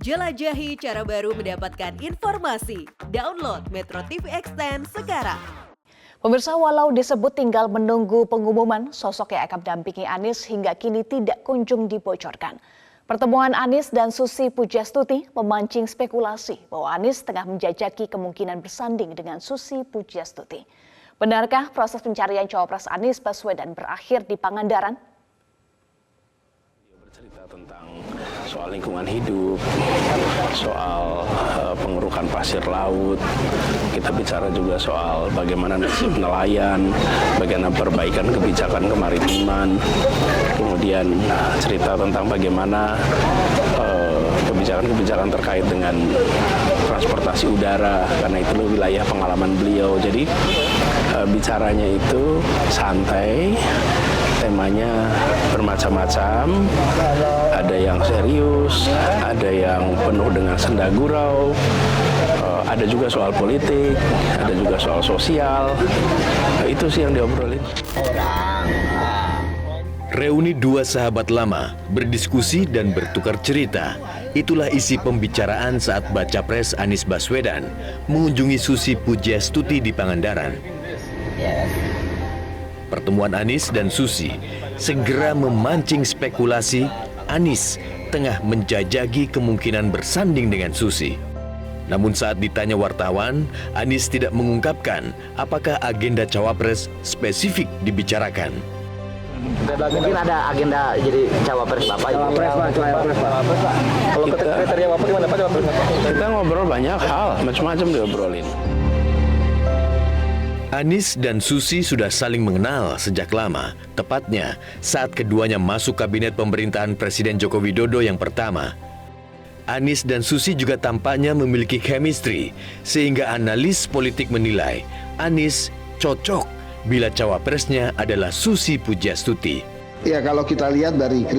Jelajahi cara baru mendapatkan informasi. Download Metro TV Extend sekarang. Pemirsa, walau disebut tinggal menunggu pengumuman, sosok yang akan mendampingi Anies hingga kini tidak kunjung dibocorkan. Pertemuan Anies dan Susi Pujiastuti memancing spekulasi bahwa Anies tengah menjajaki kemungkinan bersanding dengan Susi Pujiastuti. Benarkah proses pencarian cawapres Anies Baswedan berakhir di Pangandaran? Bercerita tentang soal lingkungan hidup, soal pengerukan pasir laut. Kita bicara juga soal bagaimana nasib nelayan, bagaimana perbaikan kebijakan kemaritiman. Kemudian cerita tentang bagaimana kebijakan-kebijakan terkait dengan transportasi udara, karena itu wilayah pengalaman beliau. Jadi bicaranya itu santai, temanya bermacam-macam, ada yang serius, ada yang penuh dengan senda gurau, ada juga soal politik, ada juga soal sosial. Itu sih yang diobrolin. Reuni dua sahabat lama berdiskusi dan bertukar cerita. Itulah isi pembicaraan saat baca pres Anies Baswedan mengunjungi Susi Pujiastuti di Pangandaran. Pertemuan Anies dan Susi segera memancing spekulasi Anies tengah menjajaki kemungkinan bersanding dengan Susi. Namun saat ditanya wartawan, Anies tidak mengungkapkan apakah agenda cawapres spesifik dibicarakan. Mungkin ada agenda jadi cawapres Bapak. Cawapres Pak. Kalau kriteria Bapak gimana Pak cawapres? Kita ngobrol banyak hal, macam-macam diobrolin. Anies dan Susi sudah saling mengenal sejak lama, tepatnya saat keduanya masuk kabinet pemerintahan Presiden Joko Widodo yang pertama. Anies dan Susi juga tampaknya memiliki chemistry, sehingga analis politik menilai Anies cocok bila cawapresnya adalah Susi Pujiastuti. Ya, kalau kita lihat dari 5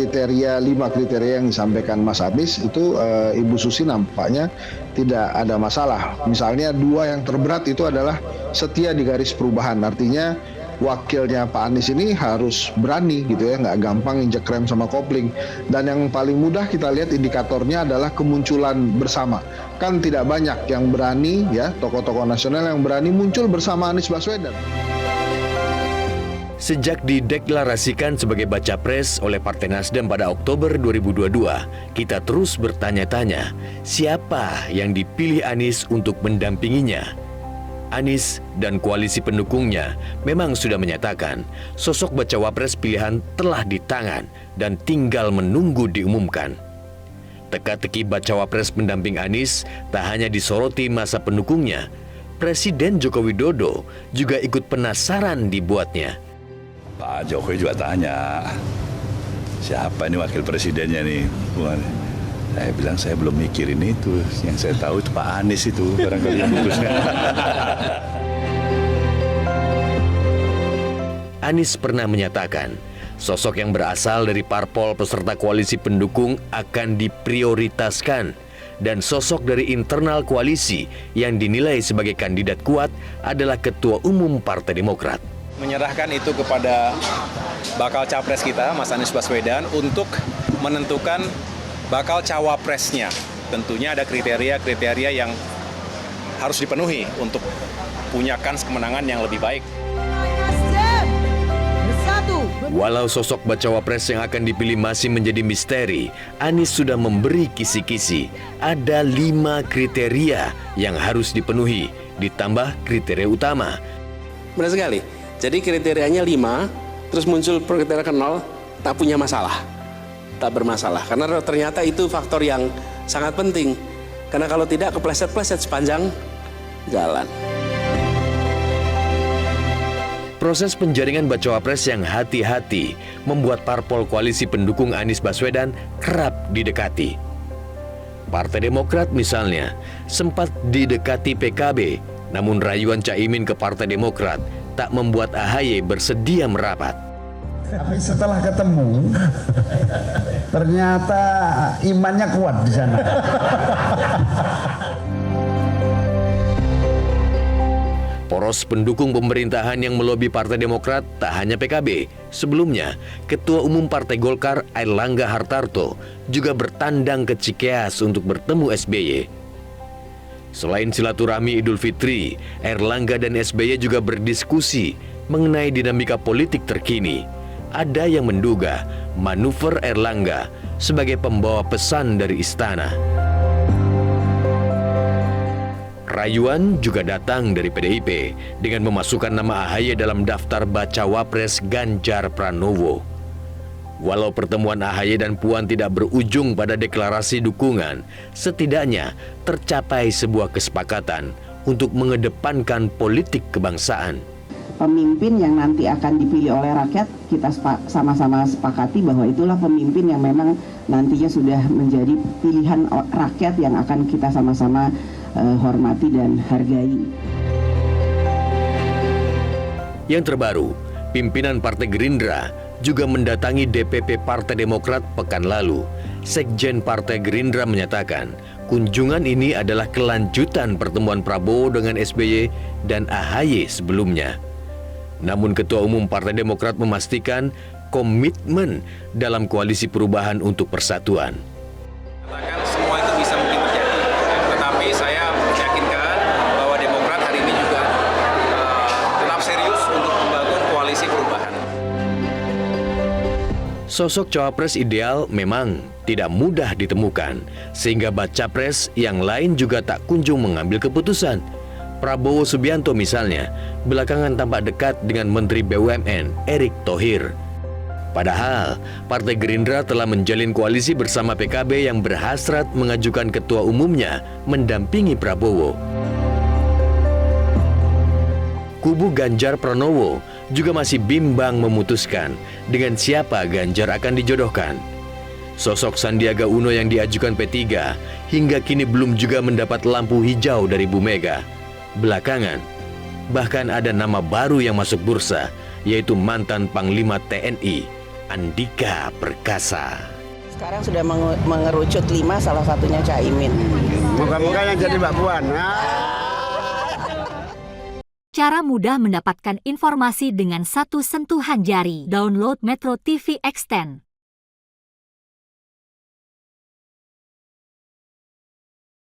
kriteria yang disampaikan Mas Anies itu Ibu Susi nampaknya tidak ada masalah. Misalnya 2 yang terberat itu adalah setia di garis perubahan. Artinya wakilnya Pak Anies ini harus berani gitu ya, nggak gampang injek rem sama kopling. Dan yang paling mudah kita lihat indikatornya adalah kemunculan bersama. Kan tidak banyak yang berani ya, tokoh-tokoh nasional yang berani muncul bersama Anies Baswedan. Sejak dideklarasikan sebagai baca pres oleh Partai Nasdem pada Oktober 2022, kita terus bertanya-tanya, siapa yang dipilih Anies untuk mendampinginya? Anies dan koalisi pendukungnya memang sudah menyatakan sosok bacawa pres pilihan telah di tangan dan tinggal menunggu diumumkan. Teka-teki bacawa pres pendamping Anies tak hanya disoroti masa pendukungnya, Presiden Joko Widodo juga ikut penasaran dibuatnya. Pak Jokowi juga tanya, siapa ini wakil presidennya nih? Saya bilang saya belum mikirin itu, yang saya tahu itu Pak Anies itu barangkali yang bagusnya. Anies pernah menyatakan, sosok yang berasal dari parpol peserta koalisi pendukung akan diprioritaskan, dan sosok dari internal koalisi yang dinilai sebagai kandidat kuat adalah Ketua Umum Partai Demokrat. Menyerahkan itu kepada bakal capres kita, Mas Anies Baswedan, untuk menentukan bakal cawapresnya. Tentunya ada kriteria-kriteria yang harus dipenuhi untuk punya kans kemenangan yang lebih baik. Walau sosok bacawa pres yang akan dipilih masih menjadi misteri, Anies sudah memberi kisi-kisi. Ada 5 kriteria yang harus dipenuhi, ditambah kriteria utama. Benar sekali. Jadi kriterianya 5, terus muncul kriteria ke-0, tak punya masalah, tak bermasalah. Karena ternyata itu faktor yang sangat penting. Karena kalau tidak kepleset-pleset sepanjang jalan. Proses penjaringan bacawa pres yang hati-hati membuat parpol koalisi pendukung Anies Baswedan kerap didekati. Partai Demokrat misalnya sempat didekati PKB, namun rayuan Caimin ke Partai Demokrat tak membuat AHY bersedia merapat. Tapi setelah ketemu, ternyata imannya kuat di sana. Poros Poros pendukung pemerintahan yang melobi Partai Demokrat tak hanya PKB. Sebelumnya, Ketua Umum Partai Golkar Airlangga Hartarto juga bertandang ke Cikeas untuk bertemu SBY. Selain silaturahmi Idul Fitri, Airlangga dan SBY juga berdiskusi mengenai dinamika politik terkini. Ada yang menduga manuver Airlangga sebagai pembawa pesan dari istana. Rayuan juga datang dari PDIP dengan memasukkan nama AHY dalam daftar bacawa pres Ganjar Pranowo. Walau pertemuan AHY dan Puan tidak berujung pada deklarasi dukungan, setidaknya tercapai sebuah kesepakatan untuk mengedepankan politik kebangsaan. Pemimpin yang nanti akan dipilih oleh rakyat, kita sama-sama sepakati bahwa itulah pemimpin yang memang nantinya sudah menjadi pilihan rakyat yang akan kita sama-sama hormati dan hargai. Yang terbaru, pimpinan Partai Gerindra juga mendatangi DPP Partai Demokrat pekan lalu. Sekjen Partai Gerindra menyatakan, kunjungan ini adalah kelanjutan pertemuan Prabowo dengan SBY dan AHY sebelumnya. Namun Ketua Umum Partai Demokrat memastikan komitmen dalam koalisi perubahan untuk persatuan. Semua itu bisa mungkin terjadi, tetapi saya meyakinkan bahwa Demokrat hari ini juga tetap serius untuk membangun koalisi perubahan. Sosok cawapres ideal memang tidak mudah ditemukan, sehingga baca pres yang lain juga tak kunjung mengambil keputusan. Prabowo Subianto misalnya, belakangan tampak dekat dengan Menteri BUMN Erick Thohir. Padahal, Partai Gerindra telah menjalin koalisi bersama PKB yang berhasrat mengajukan ketua umumnya mendampingi Prabowo. Kubu Ganjar Pranowo juga masih bimbang memutuskan dengan siapa Ganjar akan dijodohkan. Sosok Sandiaga Uno yang diajukan P3 hingga kini belum juga mendapat lampu hijau dari Bu Mega. Belakangan, bahkan ada nama baru yang masuk bursa, yaitu mantan Panglima TNI, Andika Perkasa. Sekarang sudah mengerucut 5, salah satunya Caimin. Moga-moga yang jadi Mbak Puan. Cara mudah mendapatkan informasi dengan satu sentuhan jari. Download Metro TV Extend.